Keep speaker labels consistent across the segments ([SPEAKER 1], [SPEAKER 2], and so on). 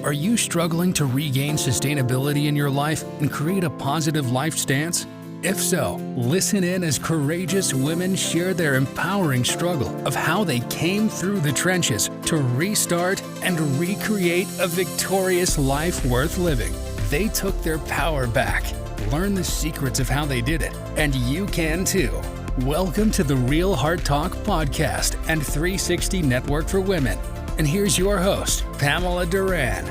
[SPEAKER 1] Are you struggling to regain sustainability in your life and create a positive life stance? If so, listen in as courageous women share their empowering struggle of how they came through the trenches to restart and recreate a victorious life worth living. They took their power back. Learn the secrets of how they did it, and you can too. Welcome to the Real Heart Talk podcast and 360 Network for Women. And here's your host, Pamela Duran.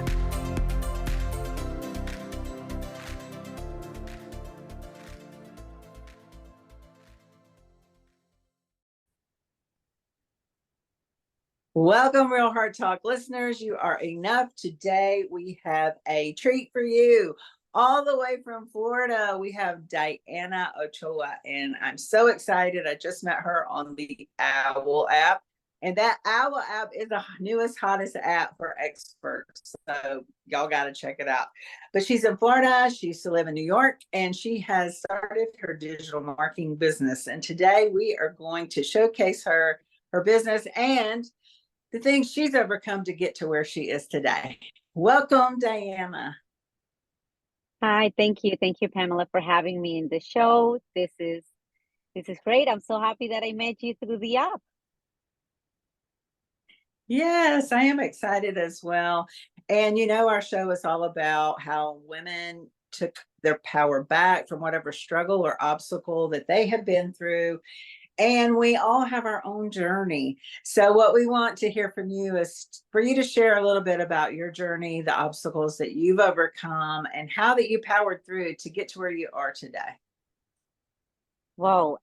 [SPEAKER 2] Welcome, Real Heart Talk listeners. You are enough. Today, we have a treat for you. All the way from Florida, we have Diana Ochoa, and I'm so excited. I just met her on the Owl app. And that Owl app is the newest, hottest app for experts. So y'all got to check it out. But she's in Florida. She used to live in New York, and she has started her digital marketing business. And today we are going to showcase her business and the things she's overcome to get to where she is today. Welcome, Diana.
[SPEAKER 3] Hi, thank you. Thank you, Pamela, for having me in the show. This is great. I'm so happy that I met you through the app.
[SPEAKER 2] Yes, I am excited as well. And you know, our show is all about how women took their power back from whatever struggle or obstacle that they have been through. And we all have our own journey. So what we want to hear from you is for you to share a little bit about your journey, the obstacles that you've overcome, and how that you powered through to get to where you are today.
[SPEAKER 3] Whoa.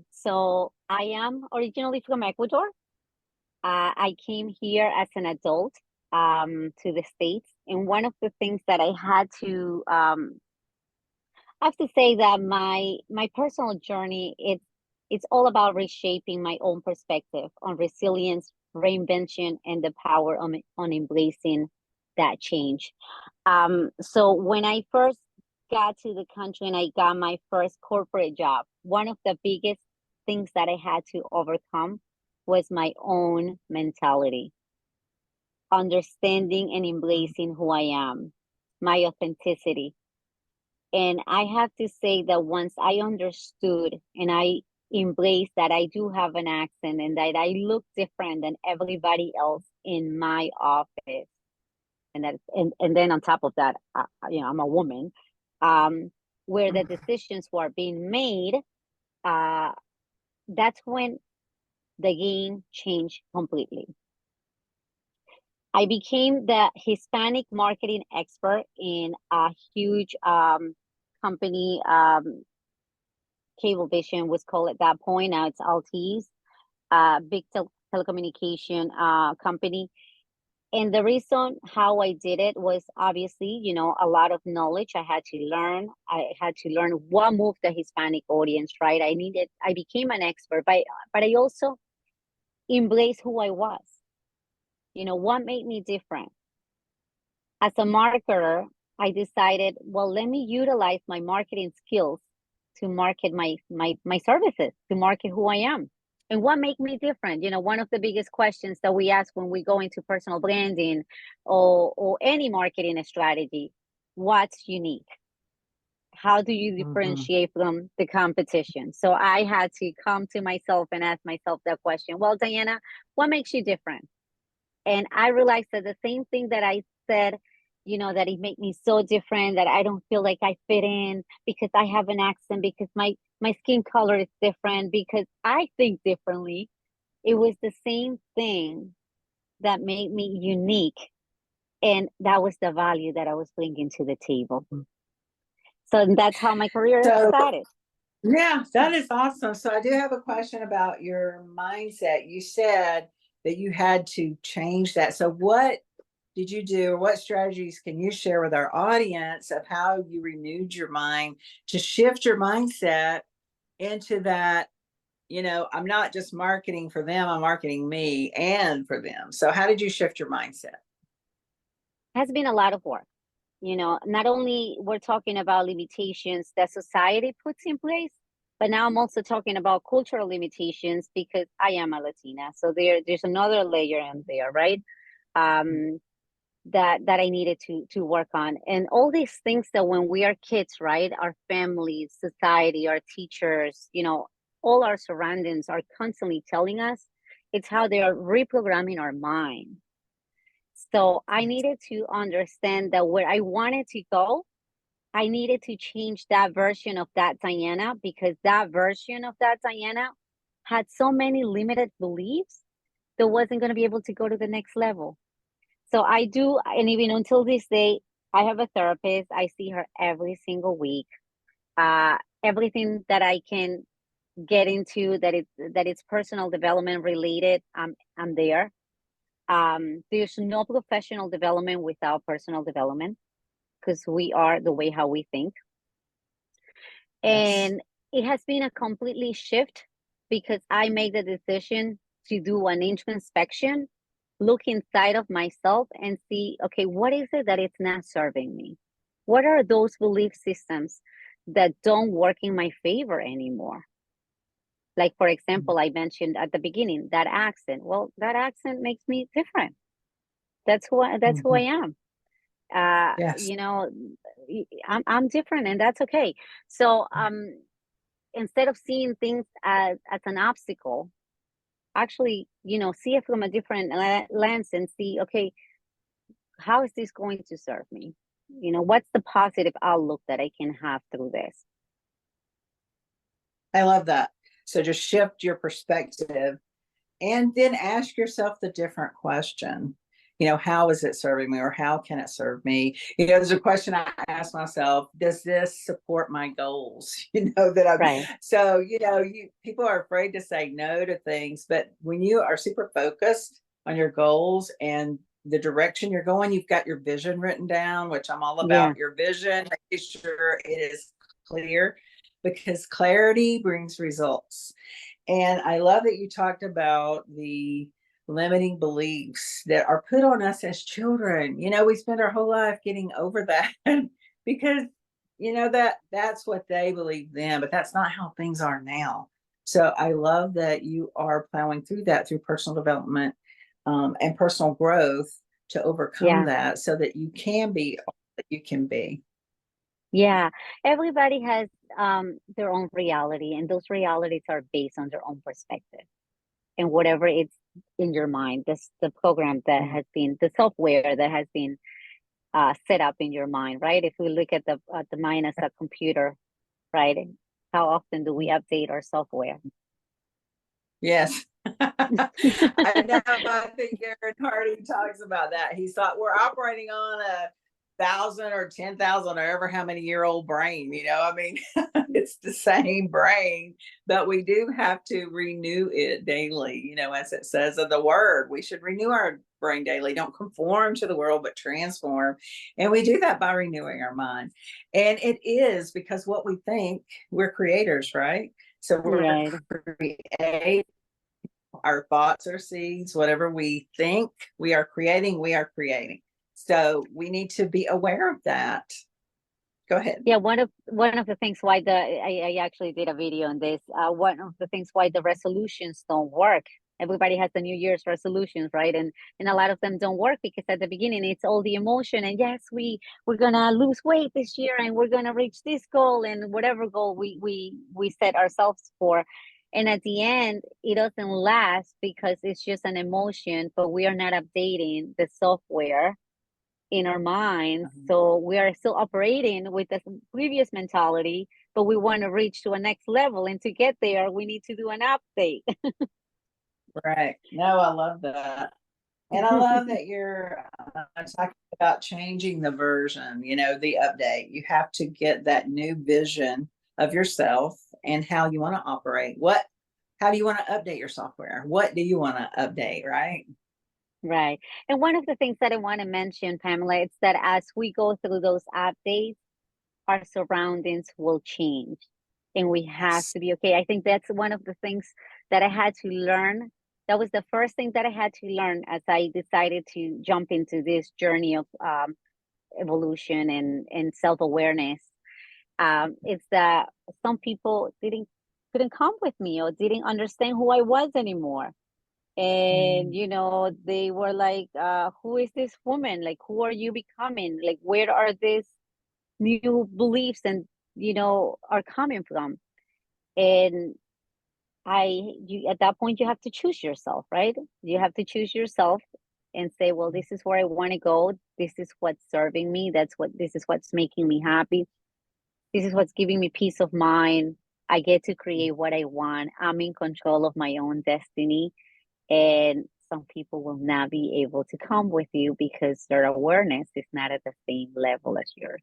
[SPEAKER 3] So I am originally from Ecuador. I came here as an adult to the States. And one of the things that I had to, I have to say that my personal journey, it's all about reshaping my own perspective on resilience, reinvention, and the power on embracing that change. So when I first got to the country and I got my first corporate job, one of the biggest things that I had to overcome was my own mentality, understanding and embracing who I am, my authenticity. And I have to say that once I understood and I embraced that I do have an accent and that I look different than everybody else in my office, and that and then on top of that, I'm a woman, where the decisions were being made, that's when the game changed completely. I became the Hispanic marketing expert in a huge company. Cablevision was called at that point. Now it's Altice, big telecommunication company. And the reason how I did it was obviously, a lot of knowledge I had to learn. I had to learn what moved the Hispanic audience, right? I became an expert, but I also embraced who I was. What made me different? As a marketer, I decided, well, let me utilize my marketing skills to market my services, to market who I am. And what make me different? One of the biggest questions that we ask when we go into personal branding or any marketing strategy, what's unique? How do you differentiate from the competition? So I had to come to myself and ask myself that question. Well, Diana, what makes you different? And I realized that the same thing that I said, that it made me so different, that I don't feel like I fit in because I have an accent, because my skin color is different, because I think differently. It was the same thing that made me unique. And that was the value that I was bringing to the table. So that's how my career started.
[SPEAKER 2] Yeah, that is awesome. So I do have a question about your mindset. You said that you had to change that. So what did you do, or what strategies can you share with our audience of how you renewed your mind to shift your mindset into that, I'm not just marketing for them, I'm marketing me and for them. So how did you shift your mindset?
[SPEAKER 3] It has been a lot of work. Not only we're talking about limitations that society puts in place, but now I'm also talking about cultural limitations because I am a Latina. So there's another layer in there, right? that I needed to work on. And all these things that when we are kids, right, our families, society, our teachers, all our surroundings are constantly telling us, it's how they are reprogramming our mind. So I needed to understand that where I wanted to go, I needed to change that version of that Diana, because that version of that Diana had so many limited beliefs that wasn't going to be able to go to the next level. So I do, and even until this day, I have a therapist. I see her every single week. Everything that I can get into that it's personal development related, I'm there. There's no professional development without personal development, because we are the way how we think.
[SPEAKER 2] Yes.
[SPEAKER 3] And it has been a completely shift, because I made the decision to do an introspection, look inside of myself and see, okay, what is it that it's not serving me? What are those belief systems that don't work in my favor anymore? Like, for example, I mentioned at the beginning, that accent. Well, that accent makes me different. That's who I am.
[SPEAKER 2] Yes.
[SPEAKER 3] I'm different, and that's okay. So instead of seeing things as an obstacle, actually, see it from a different lens and see, okay, how is this going to serve me? What's the positive outlook that I can have through this?
[SPEAKER 2] I love that. So just shift your perspective and then ask yourself the different question. How is it serving me, or how can it serve me? There's a question I ask myself: does this support my goals? That I'm
[SPEAKER 3] Right.
[SPEAKER 2] so people are afraid to say no to things, but when you are super focused on your goals and the direction you're going, you've got your vision written down, which I'm all
[SPEAKER 3] Yeah.
[SPEAKER 2] about. Your vision, making sure it is clear, because clarity brings results. And I love that you talked about the limiting beliefs that are put on us as children. We spend our whole life getting over that because that's what they believe then, but that's not how things are now. So I love that you are plowing through that through personal development, and personal growth, to overcome
[SPEAKER 3] Yeah.
[SPEAKER 2] that so that you can be all that you can be.
[SPEAKER 3] Yeah. Everybody has their own reality, and those realities are based on their own perspective and whatever it's in your mind. The program that has been, the software that has been set up in your mind, right? If we look at the mind as a computer, right? How often do we update our software?
[SPEAKER 2] Yes. I know. I think Aaron Hardy talks about that. He thought we're operating on a 1,000 or 10,000 or ever how many year old brain. I mean, it's the same brain, but we do have to renew it daily. As it says in the word, we should renew our brain daily. Don't conform to the world, but transform. And we do that by renewing our mind. And it is because what we think, we're creators, right? So we're
[SPEAKER 3] Right.
[SPEAKER 2] create. Our thoughts are seeds. Whatever we think, we are creating. We are creating. So we need to be aware of that. Go ahead.
[SPEAKER 3] Yeah, one of the things why I actually did a video on this. One of the things why the resolutions don't work. Everybody has the New Year's resolutions, right? And a lot of them don't work because at the beginning it's all the emotion, and yes, we're gonna lose weight this year, and we're gonna reach this goal, and whatever goal we set ourselves for. And at the end, it doesn't last because it's just an emotion, but we are not updating the software in our minds. So we are still operating with the previous mentality, but we want to reach to a next level. And to get there, we need to do an update.
[SPEAKER 2] Right. No, I love that. And I love that you're talking about changing the version, the update. You have to get that new vision of yourself and how you want to operate. How do you want to update your software? What do you want to update, right?
[SPEAKER 3] Right. And one of the things that I want to mention, Pamela, is that as we go through those updates, our surroundings will change, and we have
[SPEAKER 2] Yes.
[SPEAKER 3] to be okay. I think that's one of the things that I had to learn. That was the first thing that I had to learn as I decided to jump into this journey of evolution and self-awareness. It's that some people couldn't come with me or didn't understand who I was anymore. And they were like, who is this woman? Like, who are you becoming? Like, where are these new beliefs and are coming from? And at that point, you have to choose yourself, right? You have to choose yourself and say, well, this is where I want to go. This is what's serving me. This is what's making me happy. This is what's giving me peace of mind. I get to create what I want. I'm in control of my own destiny. And some people will not be able to come with you because their awareness is not at the same level as yours.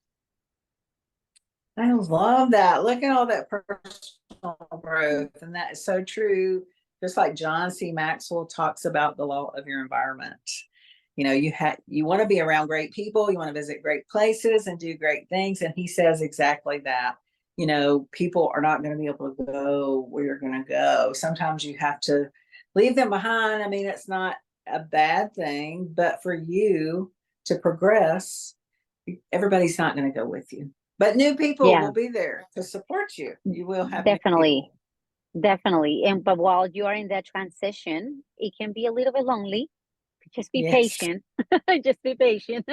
[SPEAKER 2] I love that. Look at all that personal growth. And that is so true. Just like John C. Maxwell talks about the law of your environment. You want to be around great people, you want to visit great places and do great things. And he says exactly that. People are not going to be able to go where you're going to go. Sometimes you have to leave them behind. I mean, it's not a bad thing, but for you to progress, everybody's not going to go with you. But new people will be there to support you. You will have
[SPEAKER 3] definitely. But while you are in that transition, it can be a little bit lonely. Just be patient. Just be patient.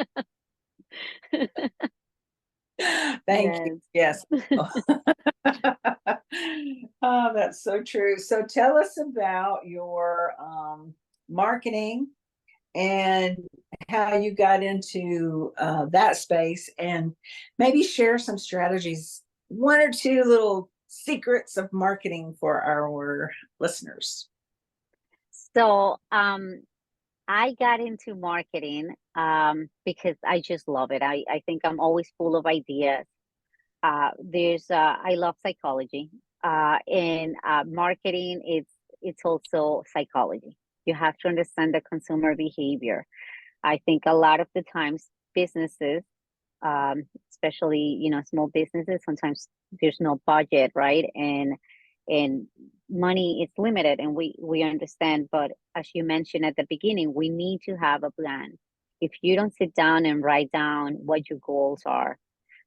[SPEAKER 2] Thank you. Yes. Oh, that's so true. So tell us about your marketing and how you got into that space, and maybe share some strategies, one or two little secrets of marketing for our listeners.
[SPEAKER 3] So I got into marketing because I just love it. I think I'm always full of ideas. I love psychology, and marketing. It's also psychology. You have to understand the consumer behavior. I think a lot of the times businesses, especially small businesses, sometimes there's no budget, right? And money is limited, and we understand. But as you mentioned at the beginning, we need to have a plan. If you don't sit down and write down what your goals are,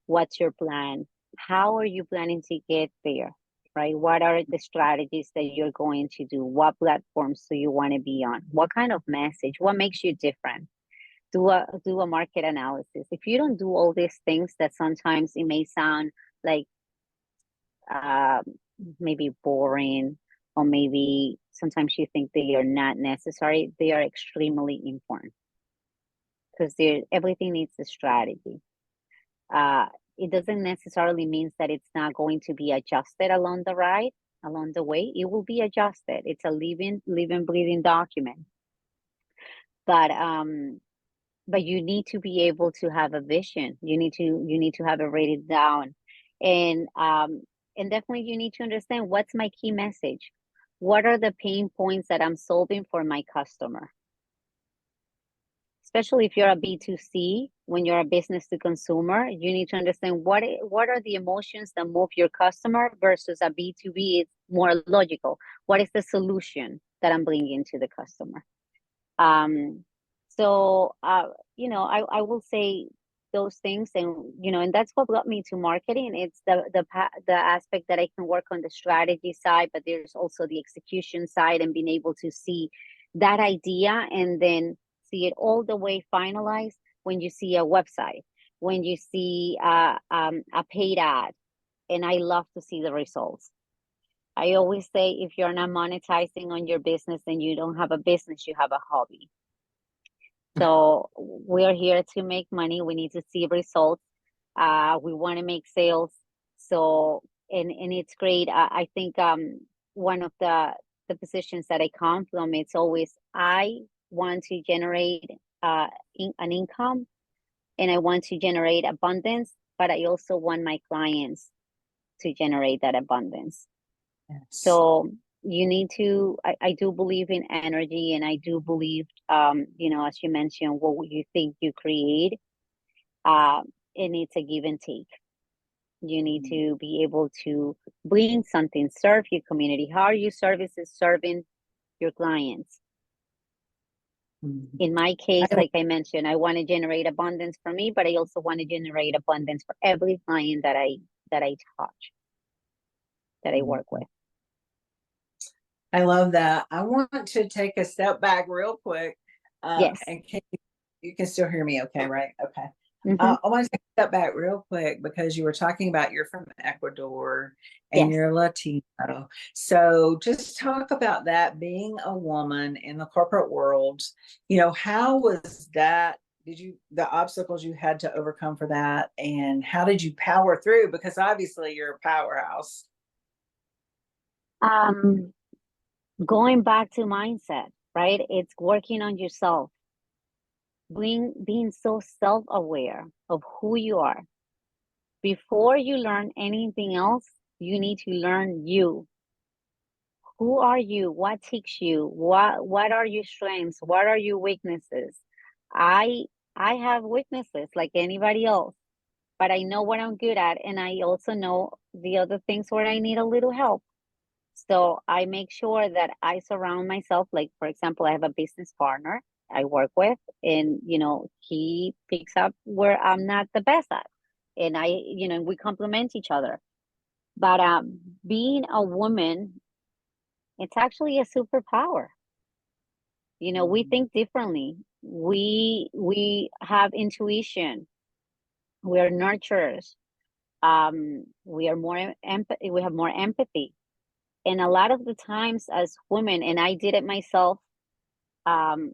[SPEAKER 3] what's your plan, how are you planning to get there, right? What are the strategies that you're going to do? What platforms do you want to be on? What kind of message? What makes you different? Do a market analysis. If you don't do all these things, that sometimes it may sound like maybe boring, or maybe sometimes you think they are not necessary. They are extremely important because everything needs a strategy. It doesn't necessarily mean that it's not going to be adjusted along the way. It will be adjusted. It's a living, breathing document. But you need to be able to have a vision. You need to have it written down, and definitely you need to understand what's my key message. What are the pain points that I'm solving for my customer? Especially if you're a B2C, when you're a business to consumer, you need to understand what are the emotions that move your customer, versus a B2B. It's more logical. What is the solution that I'm bringing to the customer? So I will say those things, and that's what got me to marketing. It's the aspect that I can work on the strategy side, but there's also the execution side, and being able to see that idea and then see it all the way finalized when you see a website, when you see a paid ad. And I love to see the results. I always say, if you're not monetizing on your business, then you don't have a business, you have a hobby. So we're here to make money. We need to see results. We want to make sales. So, and it's great. I think one of the positions that I come from, it's always, I want to generate an income, and I want to generate abundance, but I also want my clients to generate that abundance. Yes. So you need to, I do believe in energy, and I do believe, as you mentioned, what you think you create, and it's a give and take. You need to be able to bring something, serve your community. How are your services serving your clients? In my case, like I mentioned, I want to generate abundance for me, but I also want to generate abundance for every client that I touch, that I work with.
[SPEAKER 2] I love that. I want to take a step back real quick.
[SPEAKER 3] Yes.
[SPEAKER 2] And you can still hear me okay, right? Okay.
[SPEAKER 3] Hmm.
[SPEAKER 2] I want to take a step back real quick because you were talking about you're from Ecuador and
[SPEAKER 3] Yes.
[SPEAKER 2] you're Latino. So just talk about that, being a woman in the corporate world. How was that? The obstacles you had to overcome for that, and how did you power through? Because obviously you're a powerhouse.
[SPEAKER 3] Um, Going back to mindset, right? It's working on yourself, being so self-aware of who you are. Before you learn anything else, you need to learn you. Who are you? What takes you? What are your strengths? What are your weaknesses? I I have weaknesses like anybody else, but I know what I'm good at, and I also know the other things where I need a little help. So I make sure that I surround myself, like for example, I have a business partner I work with, and he picks up where I'm not the best at. And we complement each other. But being a woman, it's actually a superpower. We think differently. We have intuition. We are nurturers. We are more empathy. We have more empathy. And a lot of the times as women, and I did it myself,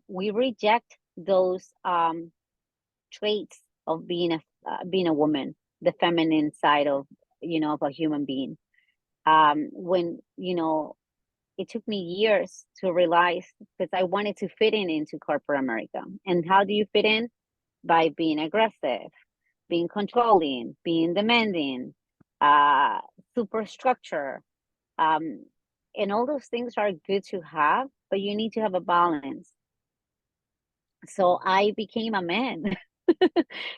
[SPEAKER 3] we reject those traits of being a woman, the feminine side of a human being. When it took me years to realize, because I wanted to fit into corporate America. And how do you fit in? By being aggressive, being controlling, being demanding, uh, superstructure. Um, and all those things are good to have, but you need to have a balance. So I became a man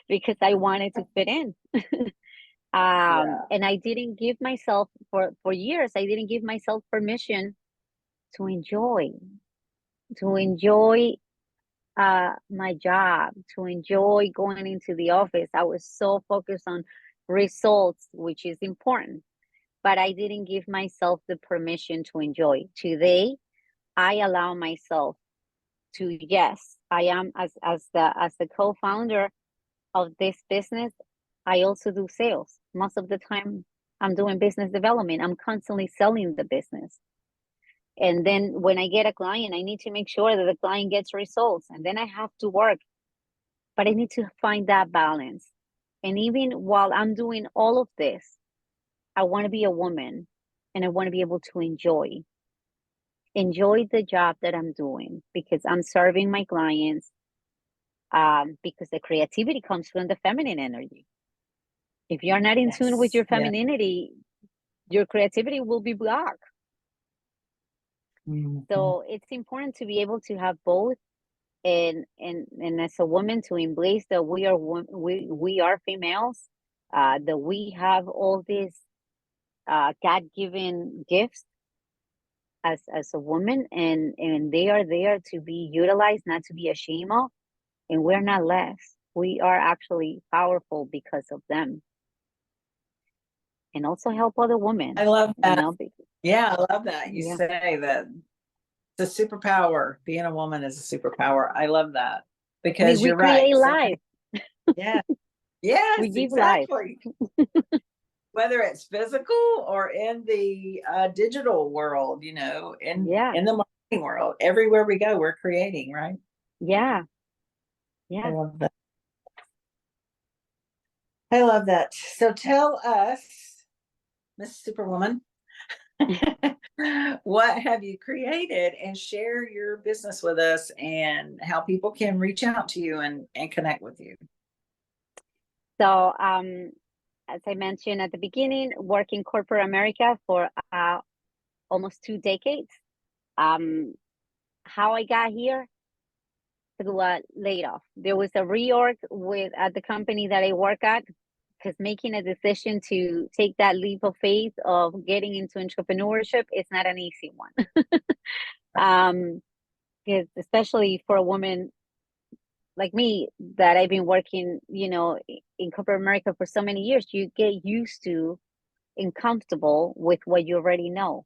[SPEAKER 3] because I wanted to fit in.
[SPEAKER 2] Yeah.
[SPEAKER 3] And I didn't give myself for years, I didn't give myself permission to enjoy my job, to enjoy going into the office. I was so focused on results, which is important, but I didn't give myself the permission to enjoy. Today, I allow myself to, yes, I am as the co-founder of this business. I also do sales. Most of the time, I'm doing business development. I'm constantly selling the business. And then when I get a client, I need to make sure that the client gets results. And then I have to work, but I need to find that balance. And even while I'm doing all of this, I want to be a woman, and I want to be able to enjoy the job that I'm doing, because I'm serving my clients, because the creativity comes from the feminine energy. If you're not in tune with
[SPEAKER 2] Yes.
[SPEAKER 3] your
[SPEAKER 2] Yeah.
[SPEAKER 3] femininity, your creativity will be blocked.
[SPEAKER 2] Mhm.
[SPEAKER 3] So it's important to be able to have both, and as a woman, to embrace that we are females, that we have all these God-given gifts as a woman, and they are there to be utilized, not to be ashamed of. And we're not less. We are actually powerful because of them, and also help other
[SPEAKER 2] I
[SPEAKER 3] women.
[SPEAKER 2] love that.
[SPEAKER 3] Because,
[SPEAKER 2] Yeah, I love that. You
[SPEAKER 3] yeah,
[SPEAKER 2] say that it's a superpower. Being a woman is a superpower. I love that
[SPEAKER 3] I mean,
[SPEAKER 2] because
[SPEAKER 3] we
[SPEAKER 2] you're right.
[SPEAKER 3] create
[SPEAKER 2] So many,
[SPEAKER 3] life.
[SPEAKER 2] yeah, yes,
[SPEAKER 3] We give life.
[SPEAKER 2] exactly. Whether it's physical or in the digital world,
[SPEAKER 3] Yeah,
[SPEAKER 2] in the marketing world, everywhere we go, we're creating, right?
[SPEAKER 3] yeah,
[SPEAKER 2] I
[SPEAKER 3] yeah.
[SPEAKER 2] love that. I love that. So tell us, Miss Superwoman, what have you created, and share your business with us and how people can reach out to you and connect with you.
[SPEAKER 3] So, as I mentioned at the beginning, working corporate America for almost 2 decades. Um, how I got here? Through a layoff. There was a reorg at the company that I work at, because making a decision to take that leap of faith of getting into entrepreneurship is not an easy one. um, because especially for a woman like me, that I've been working, in corporate America for so many years, you get used to and comfortable with what you already know.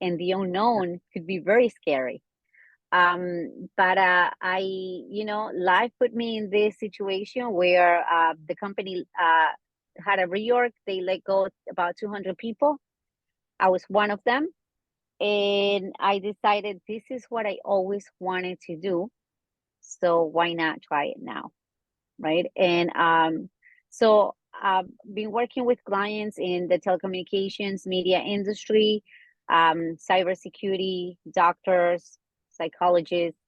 [SPEAKER 3] and the unknown could be very scary. But life put me in this situation where the company had a reorg. They let go about 200 people. I was one of them. And I decided this is what I always wanted to do. So why not try it now? Right. And so I've been working with clients in the telecommunications, media industry, cybersecurity, doctors, psychologists.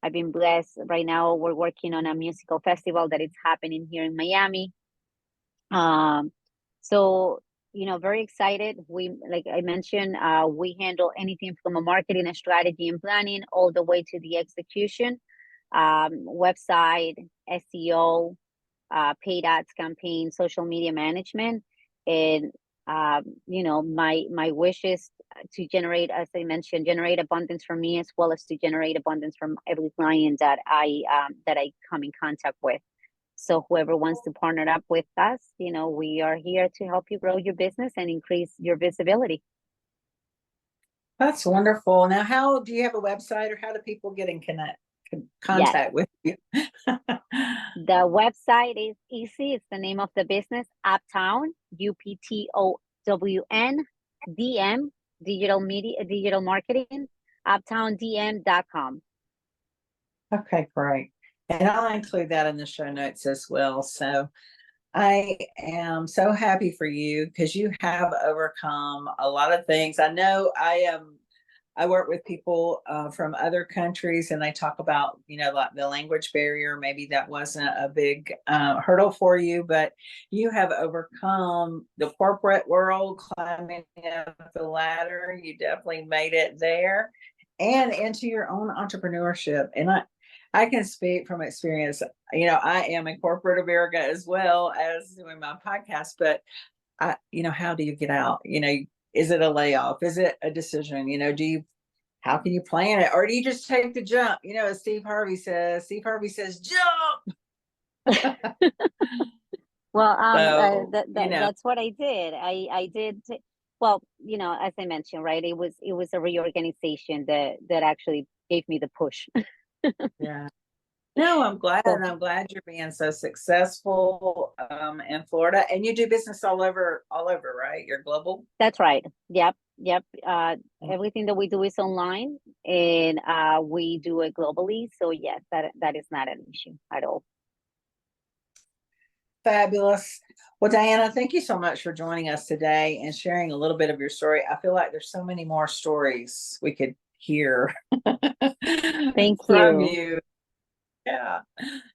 [SPEAKER 3] I've been blessed. Right now, we're working on a musical festival that is happening here in Miami. So very excited. We, like I mentioned, we handle anything from a marketing and strategy and planning all the way to the execution, website, SEO, paid ads campaign, social media management. And my wish is to generate, as I mentioned, generate abundance for me, as well as to generate abundance from every client that I come in contact with. So whoever wants to partner up with us, we are here to help you grow your business and increase your visibility.
[SPEAKER 2] That's wonderful. Now, how do you have a website, or how do people get in contact with you?
[SPEAKER 3] The website is easy. It's the name of the business, Uptown, UPTOWN, DM, digital media, digital marketing, uptowndm.com.
[SPEAKER 2] Okay, great. And I'll include that in the show notes as well. So I am so happy for you, because you have overcome a lot of things. I know I work with people from other countries, and they talk about, like the language barrier. Maybe that wasn't a big hurdle for you, but you have overcome the corporate world, climbing up the ladder. You definitely made it there and into your own entrepreneurship. And I can speak from experience. I am in corporate America as well as doing my podcast, but how do you get out? Is it a layoff? Is it a decision? How can you plan it? Or do you just take the jump? As Steve Harvey says, jump.
[SPEAKER 3] Well, that's what I did. I did. Well, as I mentioned, right, it was a reorganization that actually gave me the push.
[SPEAKER 2] Yeah. No, I'm glad. I'm glad you're being so successful in Florida, and you do business all over, right? You're global.
[SPEAKER 3] That's right. Yep. Everything that we do is online, and we do it globally. So yes, that is not an issue at all.
[SPEAKER 2] Fabulous. Well, Diana, thank you so much for joining us today and sharing a little bit of your story. I feel like there's so many more stories we could hear.
[SPEAKER 3] Thank
[SPEAKER 2] from
[SPEAKER 3] you.
[SPEAKER 2] you. Yeah.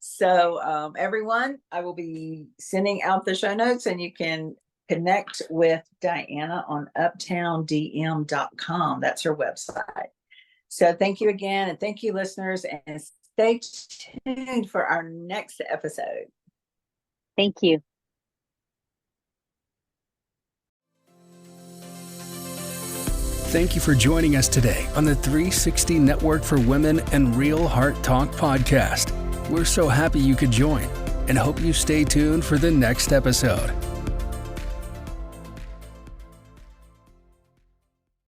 [SPEAKER 2] So everyone, I will be sending out the show notes, and you can connect with Diana on uptowndm.com. That's her website. So thank you again, and thank you, listeners, and stay tuned for our next episode.
[SPEAKER 3] Thank you.
[SPEAKER 1] Thank you for joining us today on the 360 Network for Women and Real Heart Talk podcast. We're so happy you could join, and hope you stay tuned for the next episode.